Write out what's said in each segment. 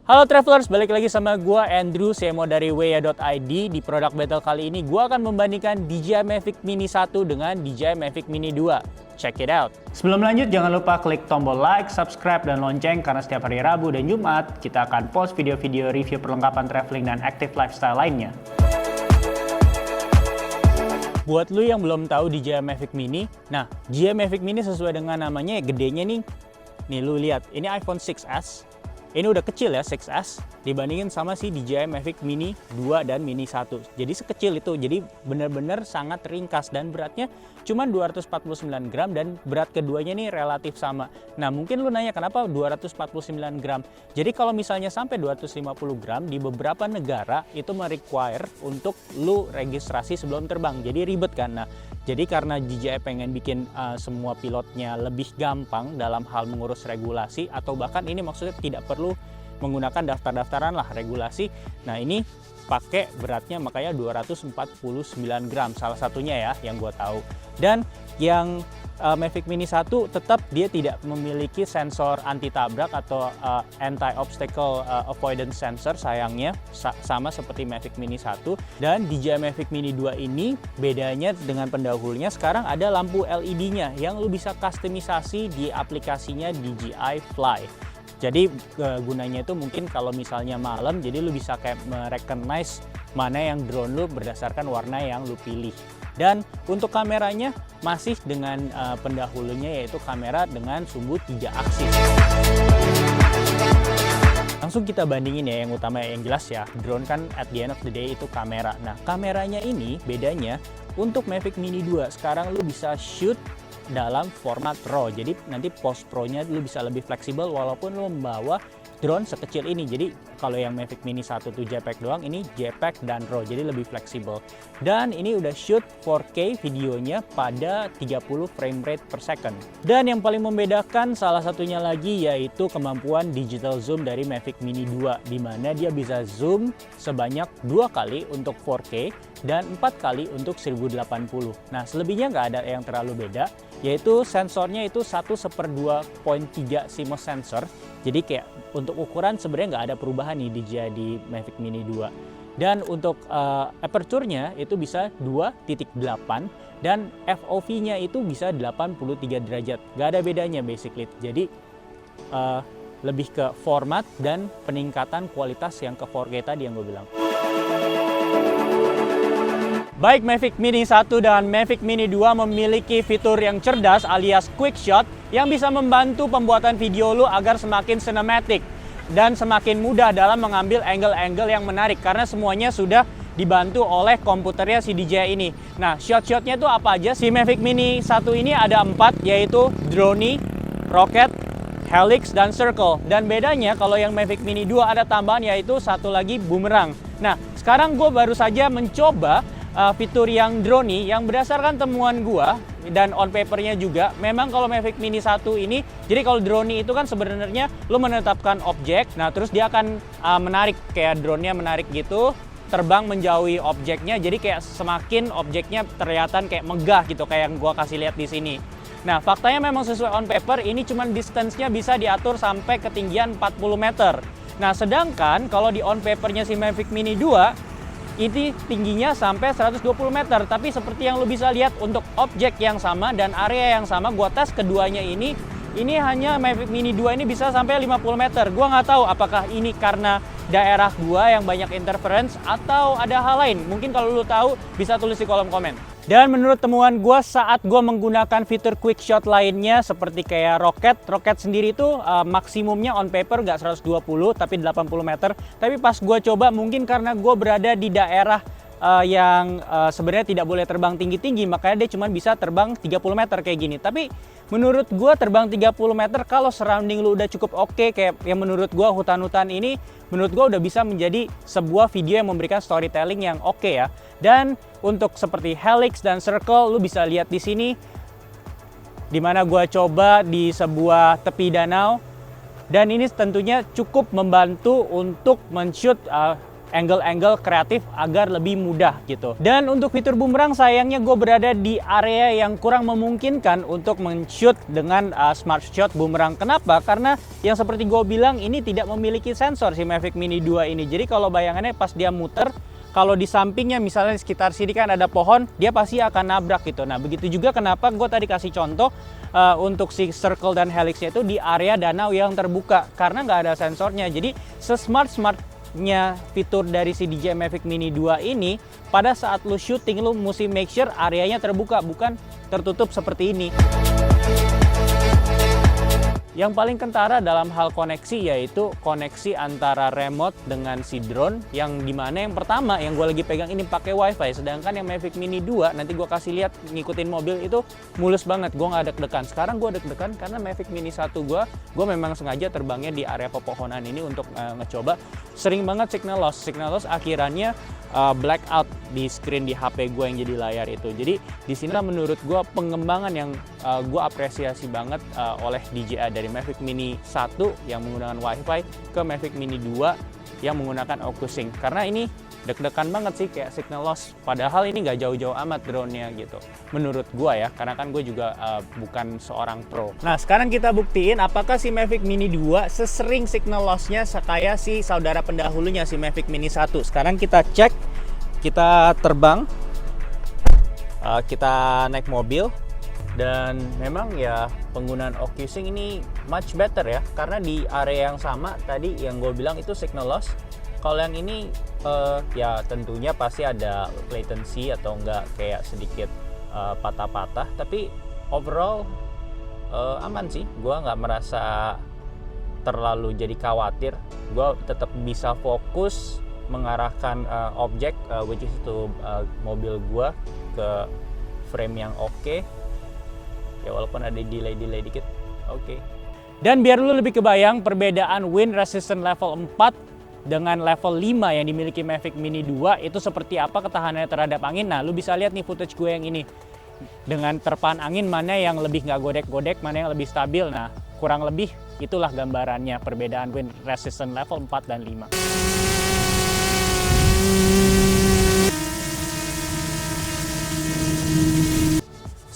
Halo Travelers, balik lagi sama gua Andrew Semo dari Weya.id. Di produk battle kali ini gua akan membandingkan DJI Mavic Mini 1 dengan DJI Mavic Mini 2. Check it out. Sebelum lanjut, jangan lupa klik tombol like, subscribe, dan lonceng karena setiap hari Rabu dan Jumat kita akan post video-video review perlengkapan traveling dan active lifestyle lainnya. Buat lu yang belum tahu DJI Mavic Mini, nah DJI Mavic Mini sesuai dengan namanya gedenya nih. Nih lu lihat, ini iPhone 6s. Ini udah kecil ya 6s dibandingin sama si DJI Mavic Mini 2 dan Mini 1. Jadi sekecil itu, jadi benar-benar sangat ringkas dan beratnya cuma 249 gram dan berat keduanya nih relatif sama. Nah mungkin lu nanya kenapa 249 gram? Jadi kalau misalnya sampai 250 gram di beberapa negara itu merequire untuk lu registrasi sebelum terbang. Jadi ribet kan? Nah jadi karena DJI pengen bikin semua pilotnya lebih gampang dalam hal mengurus regulasi atau bahkan ini maksudnya tidak perlu menggunakan daftar-daftaran lah regulasi. Nah ini pakai beratnya makanya 249 gram salah satunya ya yang gue tahu. Dan yang Mavic Mini 1 tetap dia tidak memiliki sensor anti tabrak atau anti-obstacle avoidance sensor sayangnya sama seperti Mavic Mini 1. Dan DJI Mavic Mini 2 ini bedanya dengan pendahulunya sekarang ada lampu LED-nya yang lu bisa kustomisasi di aplikasinya DJI Fly. Jadi gunanya itu mungkin kalau misalnya malam, jadi lu bisa kayak merecognize mana yang drone lu berdasarkan warna yang lu pilih. Dan untuk kameranya masih dengan pendahulunya yaitu kamera dengan sumbu 3 aksis. Langsung kita bandingin ya yang utama yang jelas ya, drone kan at the end of the day itu kamera. Nah kameranya ini bedanya untuk Mavic Mini 2 sekarang lu bisa shoot dalam format RAW, jadi nanti post pro-nya lu bisa lebih fleksibel walaupun lu membawa drone sekecil ini. Jadi kalau yang Mavic Mini 1 tuh JPEG doang, ini JPEG dan RAW, jadi lebih fleksibel. Dan ini udah shoot 4K videonya pada 30 frame rate per second. Dan yang paling membedakan salah satunya lagi yaitu kemampuan digital zoom dari Mavic Mini 2, di mana dia bisa zoom sebanyak 2 kali untuk 4K dan 4 kali untuk 1080. Nah selebihnya nggak ada yang terlalu beda, yaitu sensornya itu 1/2.3 CMOS sensor. Jadi kayak untuk ukuran sebenarnya nggak ada perubahan nih di Mavic Mini 2. Dan untuk aperture-nya itu bisa 2.8 dan FOV-nya itu bisa 83 derajat. Nggak ada bedanya basically. Jadi lebih ke format dan peningkatan kualitas yang ke 4K tadi yang gue bilang. Baik Mavic Mini 1 dan Mavic Mini 2 memiliki fitur yang cerdas alias quick shot yang bisa membantu pembuatan video lu agar semakin cinematic dan semakin mudah dalam mengambil angle-angle yang menarik karena semuanya sudah dibantu oleh komputernya si DJI ini. Nah, shot-shotnya itu apa aja? Si Mavic Mini 1 ini ada 4 yaitu drone, rocket, helix, dan circle. Dan bedanya kalau yang Mavic Mini 2 ada tambahan yaitu satu lagi boomerang. Nah, sekarang gue baru saja mencoba fitur yang drone yang berdasarkan temuan gua dan on papernya juga memang kalau Mavic Mini 1 ini, jadi kalau drone itu kan sebenarnya lu menetapkan objek, nah terus dia akan menarik kayak drone-nya menarik gitu, terbang menjauhi objeknya, jadi kayak semakin objeknya terlihat kayak megah gitu kayak yang gua kasih lihat di sini. Nah faktanya memang sesuai on paper ini cuman distance-nya bisa diatur sampai ketinggian 40 meter. Nah sedangkan kalau di on papernya si Mavic Mini 2 ini tingginya sampai 120 meter, tapi seperti yang lu bisa lihat untuk objek yang sama dan area yang sama, gua tes keduanya ini hanya Mavic Mini 2 ini bisa sampai 50 meter. Gua nggak tahu apakah ini karena daerah gua yang banyak interference atau ada hal lain. Mungkin kalau lu tahu bisa tulis di kolom komen. Dan menurut temuan gue saat gue menggunakan fitur quick shot lainnya seperti kayak rocket sendiri itu maksimumnya on paper nggak 120 tapi 80 meter. Tapi pas gue coba mungkin karena gue berada di daerah yang sebenarnya tidak boleh terbang tinggi-tinggi, makanya dia cuma bisa terbang 30 meter kayak gini. Tapi menurut gue terbang 30 meter kalau surrounding lu udah cukup oke, kayak yang menurut gue hutan-hutan ini menurut gue udah bisa menjadi sebuah video yang memberikan storytelling yang oke ya. Dan untuk seperti helix dan circle lu bisa lihat di sini dimana gue coba di sebuah tepi danau, dan ini tentunya cukup membantu untuk men-shoot angle-angle kreatif agar lebih mudah gitu. Dan untuk fitur bumerang, sayangnya gue berada di area yang kurang memungkinkan untuk men-shoot dengan smart shot bumerang. Kenapa? Karena yang seperti gue bilang, ini tidak memiliki sensor si Mavic Mini 2 ini. Jadi kalau bayangannya pas dia muter, kalau di sampingnya misalnya di sekitar sini kan ada pohon, dia pasti akan nabrak gitu. Nah begitu juga kenapa gue tadi kasih contoh untuk si circle dan helixnya itu di area danau yang terbuka, karena nggak ada sensornya. Jadi sesmart-smartnya fitur dari si DJI Mavic Mini 2 ini, pada saat lu syuting lu mesti make sure areanya terbuka, bukan tertutup seperti ini. Yang paling kentara dalam hal koneksi yaitu koneksi antara remote dengan si drone, yang dimana yang pertama yang gue lagi pegang ini pakai wifi, sedangkan yang Mavic Mini 2 nanti gue kasih lihat ngikutin mobil itu mulus banget, gue nggak deg-degan. Sekarang gue deg-degan karena Mavic Mini 1 gue memang sengaja terbangnya di area pepohonan ini untuk ngecoba. Sering banget signal loss akhirannya blackout di screen di HP gue yang jadi layar itu. Jadi di sini menurut gue pengembangan yang gue apresiasi banget oleh DJI dari Mavic Mini 1 yang menggunakan Wi-Fi ke Mavic Mini 2 yang menggunakan OcuSync. Karena ini deg-degan banget sih kayak signal loss. Padahal ini nggak jauh-jauh amat drone-nya gitu. Menurut gue ya, karena kan gue juga bukan seorang pro. Nah sekarang kita buktiin apakah si Mavic Mini 2 sesering signal loss-nya kayak si saudara pendahulunya si Mavic Mini 1. Sekarang kita cek, kita terbang, kita naik mobil. Dan memang ya penggunaan OcuSync ini much better ya, karena di area yang sama tadi yang gue bilang itu signal loss. Kalau yang ini ya tentunya pasti ada latency atau enggak kayak sedikit patah-patah, tapi overall aman sih. Gue nggak merasa terlalu jadi khawatir. Gue tetap bisa fokus mengarahkan objek which is itu mobil gue ke frame yang oke. Ya walaupun ada delay dikit, oke. Dan biar lu lebih kebayang perbedaan wind resistant level 4 dengan level 5 yang dimiliki Mavic Mini 2 itu seperti apa ketahanannya terhadap angin. Nah, lu bisa lihat nih footage gue yang ini. Dengan terpaan angin mana yang lebih nggak godek-godek, mana yang lebih stabil. Nah, kurang lebih itulah gambarannya perbedaan wind resistant level 4 dan 5.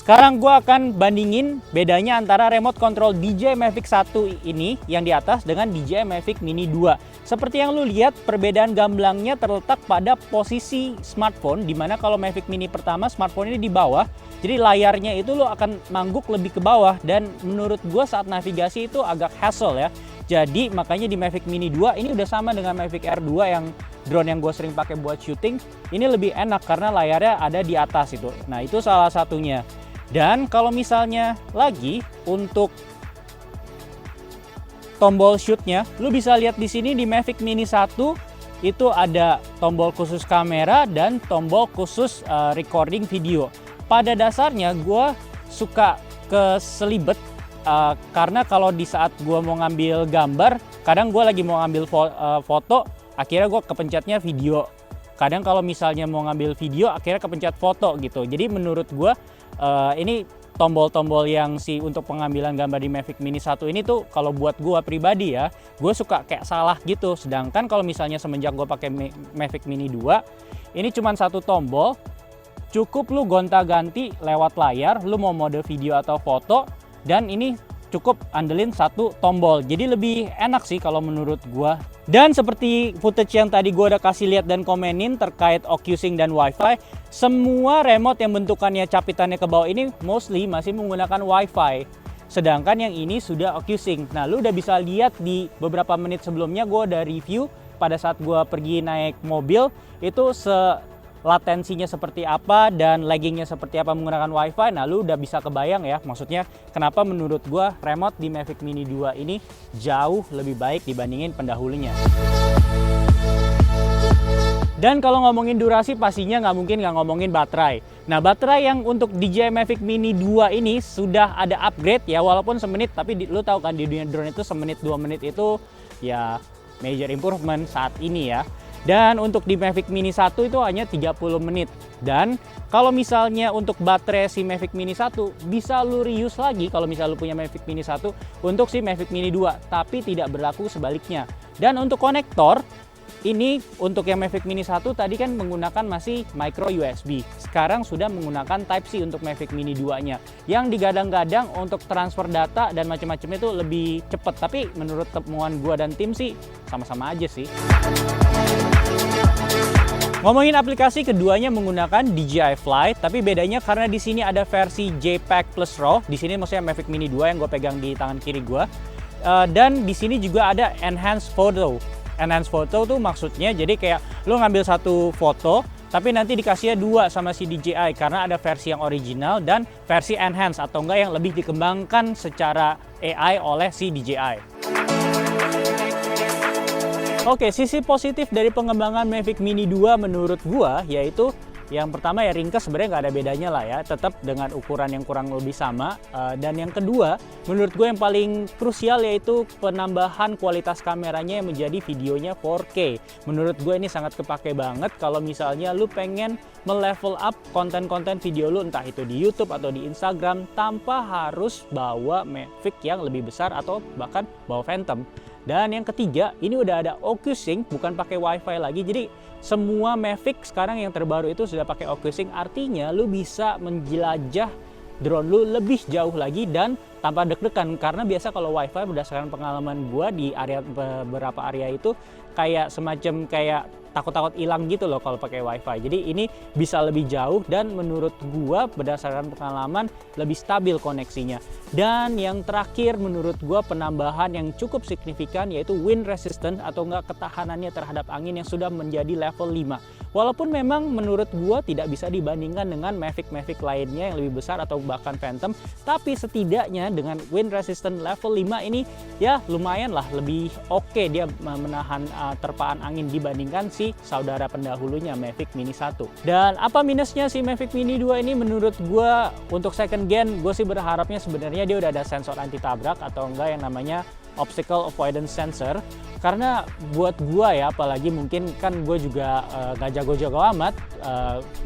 Sekarang gue akan bandingin bedanya antara remote control DJI Mavic 1 ini yang di atas dengan DJI Mavic Mini 2. Seperti yang lu lihat, perbedaan gamblangnya terletak pada posisi smartphone, dimana kalau Mavic Mini pertama smartphone ini di bawah, jadi layarnya itu lu akan mangguk lebih ke bawah, dan menurut gue saat navigasi itu agak hassle ya. Jadi makanya di Mavic Mini 2 ini udah sama dengan Mavic Air 2 yang drone yang gue sering pakai buat syuting, ini lebih enak karena layarnya ada di atas itu. Nah itu salah satunya. Dan kalau misalnya lagi untuk tombol shootnya, lu bisa lihat di sini di Mavic Mini 1 itu ada tombol khusus kamera dan tombol khusus recording video. Pada dasarnya gue suka keselibet karena kalau di saat gue mau ngambil gambar, kadang gue lagi mau ngambil foto, akhirnya gue kepencetnya video. Kadang kalau misalnya mau ngambil video, akhirnya kepencet foto gitu. Jadi menurut gue ini tombol-tombol yang untuk pengambilan gambar di Mavic Mini 1 ini tuh kalau buat gue pribadi ya, gue suka kayak salah gitu. Sedangkan kalau misalnya semenjak gue pakai Mavic Mini 2, ini cuma satu tombol, cukup lu gonta-ganti lewat layar, lu mau mode video atau foto, dan ini cukup andelin satu tombol. Jadi lebih enak sih kalau menurut gua. Dan seperti footage yang tadi gua udah kasih lihat dan komenin terkait OcuSync dan Wi-Fi, semua remote yang bentukannya capitannya ke bawah ini mostly masih menggunakan Wi-Fi. Sedangkan yang ini sudah OcuSync. Nah, lu udah bisa lihat di beberapa menit sebelumnya gua udah review pada saat gua pergi naik mobil itu latensinya seperti apa dan laggingnya seperti apa menggunakan Wi-Fi. Nah, lu udah bisa kebayang ya, maksudnya kenapa menurut gua remote di Mavic Mini 2 ini jauh lebih baik dibandingin pendahulunya. Dan kalau ngomongin durasi, pastinya nggak mungkin nggak ngomongin baterai. Nah, baterai yang untuk DJI Mavic Mini 2 ini sudah ada upgrade ya, walaupun semenit, tapi lu tahu kan di dunia drone itu semenit 2 menit itu ya major improvement saat ini ya. Dan untuk di Mavic Mini 1 itu hanya 30 menit. Dan kalau misalnya untuk baterai si Mavic Mini 1 bisa lu reuse lagi kalau misalnya lu punya Mavic Mini 1 untuk si Mavic Mini 2, tapi tidak berlaku sebaliknya. Dan untuk konektor ini untuk yang Mavic Mini 1 tadi kan menggunakan masih micro USB. Sekarang sudah menggunakan Type-C untuk Mavic Mini 2-nya. Yang digadang-gadang untuk transfer data dan macam-macam itu lebih cepat. Tapi menurut temuan gua dan tim sih sama-sama aja sih. Ngomongin aplikasi, keduanya menggunakan DJI Flight, tapi bedanya karena di sini ada versi JPEG plus RAW. Di sini maksudnya Mavic Mini 2 yang gue pegang di tangan kiri gue. Dan di sini juga ada Enhanced Photo. Enhanced Photo tuh maksudnya jadi kayak lo ngambil satu foto, tapi nanti dikasihnya dua sama si DJI karena ada versi yang original dan versi enhanced atau enggak yang lebih dikembangkan secara AI oleh si DJI. Oke, sisi positif dari pengembangan Mavic Mini 2 menurut gua yaitu yang pertama ya ringkas, sebenarnya nggak ada bedanya lah ya, tetap dengan ukuran yang kurang lebih sama. Dan yang kedua, menurut gue yang paling krusial yaitu penambahan kualitas kameranya yang menjadi videonya 4K. Menurut gue ini sangat kepake banget kalau misalnya lu pengen melevel up konten-konten video lu, entah itu di YouTube atau di Instagram, tanpa harus bawa Mavic yang lebih besar atau bahkan bawa Phantom. Dan yang ketiga, ini udah ada OcuSync, bukan pakai WiFi lagi. Jadi semua Mavic sekarang yang terbaru itu sudah pakai OcuSync, artinya lu bisa menjelajah drone lu lebih jauh lagi dan tanpa deg-degan. Karena biasa kalau WiFi berdasarkan pengalaman gua di area beberapa area itu kayak semacam kayak takut-takut hilang gitu loh kalau pakai WiFi. Jadi ini bisa lebih jauh dan menurut gua berdasarkan pengalaman lebih stabil koneksinya. Dan yang terakhir menurut gua penambahan yang cukup signifikan yaitu wind resistant atau enggak ketahanannya terhadap angin yang sudah menjadi level 5. Walaupun memang menurut gua tidak bisa dibandingkan dengan Mavic lainnya yang lebih besar atau bahkan Phantom, tapi setidaknya dengan wind resistant level 5 ini ya lumayan lah lebih oke dia menahan terpaan angin dibandingkan si saudara pendahulunya Mavic Mini 1. Dan apa minusnya si Mavic Mini 2 ini menurut gue untuk second gen, gue sih berharapnya sebenarnya dia udah ada sensor anti tabrak atau enggak yang namanya obstacle avoidance sensor. Karena buat gue ya, apalagi mungkin kan gue juga gak jago-jago amat,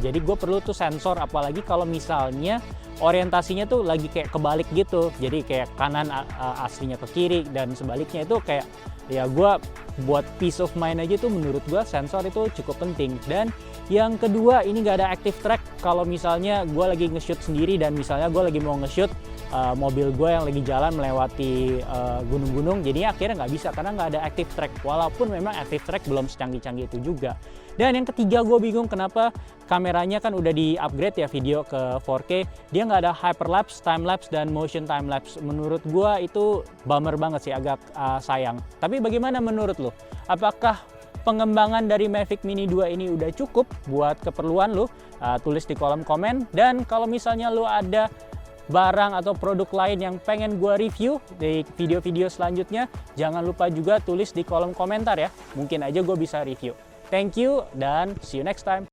jadi gue perlu tuh sensor, apalagi kalau misalnya orientasinya tuh lagi kayak kebalik gitu, jadi kayak kanan aslinya ke kiri dan sebaliknya, itu kayak ya gue buat peace of mind aja tuh menurut gue sensor itu cukup penting. Dan yang kedua, ini gak ada active track. Kalau misalnya gue lagi nge-shoot sendiri dan misalnya gue lagi mau nge-shoot mobil gue yang lagi jalan melewati gunung-gunung, jadinya akhirnya nggak bisa karena nggak ada active track, walaupun memang active track belum secanggih-canggih itu juga. Dan yang ketiga, gue bingung kenapa kameranya kan udah di upgrade ya video ke 4K, dia nggak ada hyperlapse, timelapse, dan motion timelapse. Menurut gue itu bummer banget sih, agak sayang. Tapi bagaimana menurut lo? Apakah pengembangan dari Mavic Mini 2 ini udah cukup buat keperluan lo? Tulis di kolom komen. Dan kalau misalnya lo ada barang atau produk lain yang pengen gue review di video-video selanjutnya, jangan lupa juga tulis di kolom komentar ya. Mungkin aja gue bisa review. Thank you dan see you next time.